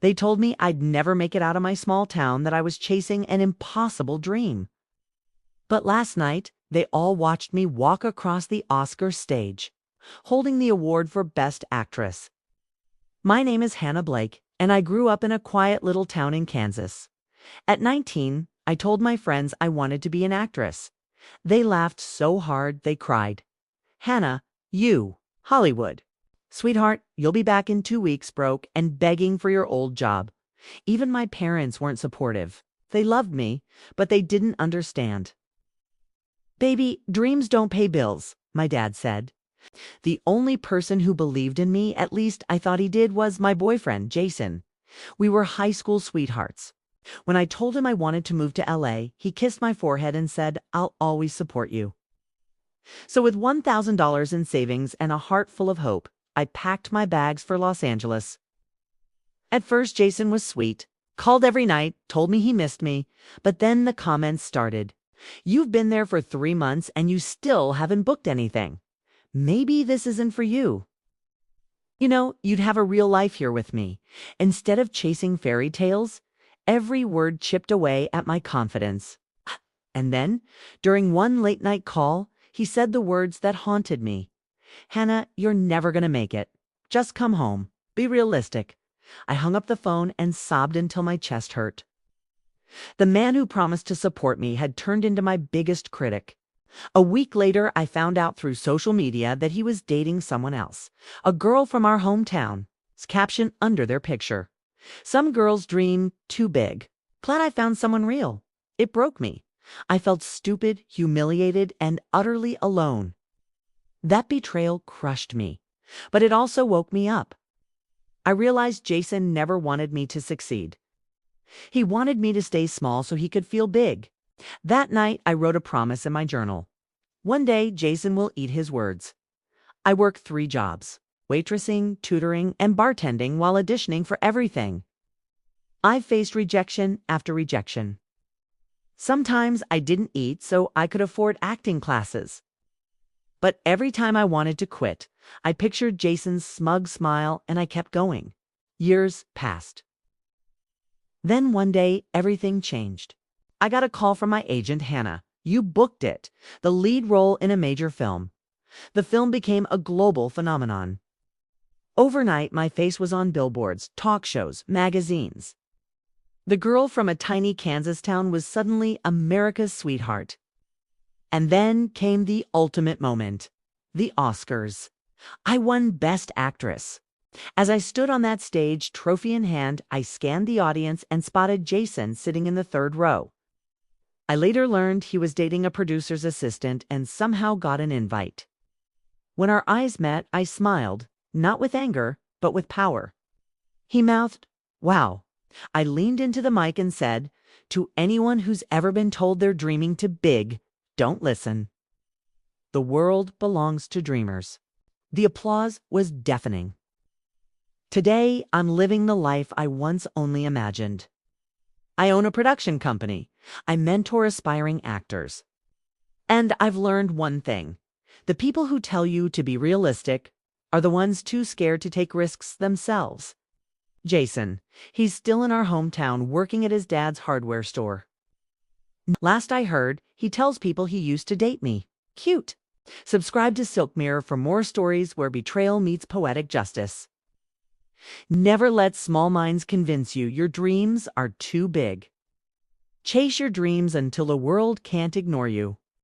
They told me I'd never make it out of my small town, that I was chasing an impossible dream. But last night, they all watched me walk across the Oscar stage, holding the award for Best Actress. My name is Hannah Blake, and I grew up in a quiet little town in Kansas. At 19, I told my friends I wanted to be an actress. They laughed so hard they cried. Hannah, you, Hollywood. Sweetheart, you'll be back in 2 weeks broke and begging for your old job. Even my parents weren't supportive. They loved me, but they didn't understand. Baby, dreams don't pay bills, my dad said. The only person who believed in me, at least I thought he did, was my boyfriend, Jason. We were high school sweethearts. When I told him I wanted to move to LA, he kissed my forehead and said, "I'll always support you." So with $1,000 in savings and a heart full of hope, I packed my bags for Los Angeles. At first, Jason was sweet, called every night, told me he missed me, but then the comments started. "You've been there for 3 months and you still haven't booked anything. Maybe this isn't for you. You'd have a real life here with me." Instead of chasing fairy tales, every word chipped away at my confidence. And then, during one late-night call, he said the words that haunted me. "Hannah, you're never going to make it. Just come home. Be realistic." I hung up the phone and sobbed until my chest hurt. The man who promised to support me had turned into my biggest critic. A week later, I found out through social media that he was dating someone else, a girl from our hometown. His caption under their picture: "Some girls dream too big. Glad I found someone real." It broke me. I felt stupid, humiliated, and utterly alone. That betrayal crushed me, but it also woke me up. I realized Jason never wanted me to succeed. He wanted me to stay small so he could feel big. That night, I wrote a promise in my journal. One day, Jason will eat his words. I worked 3 jobs: waitressing, tutoring, and bartending, while auditioning for everything. I faced rejection after rejection. Sometimes I didn't eat so I could afford acting classes. But every time I wanted to quit, I pictured Jason's smug smile and I kept going. Years passed. Then one day, everything changed. I got a call from my agent, "Hannah. You booked it, the lead role in a major film." The film became a global phenomenon. Overnight, my face was on billboards, talk shows, magazines. The girl from a tiny Kansas town was suddenly America's sweetheart. And then came the ultimate moment: the Oscars. I won Best Actress. As I stood on that stage, trophy in hand, I scanned the audience and spotted Jason sitting in the 3rd row. I later learned he was dating a producer's assistant and somehow got an invite. When our eyes met, I smiled, not with anger, but with power. He mouthed, "Wow." I leaned into the mic and said, "To anyone who's ever been told they're dreaming too big, don't listen. The world belongs to dreamers." The applause was deafening. Today, I'm living the life I once only imagined. I own a production company. I mentor aspiring actors. And I've learned one thing: the people who tell you to be realistic are the ones too scared to take risks themselves. Jason, he's still in our hometown working at his dad's hardware store. Last I heard, he tells people he used to date me. Cute. Subscribe to SilkMirror for more stories where betrayal meets poetic justice. Never let small minds convince you your dreams are too big. Chase your dreams until the world can't ignore you.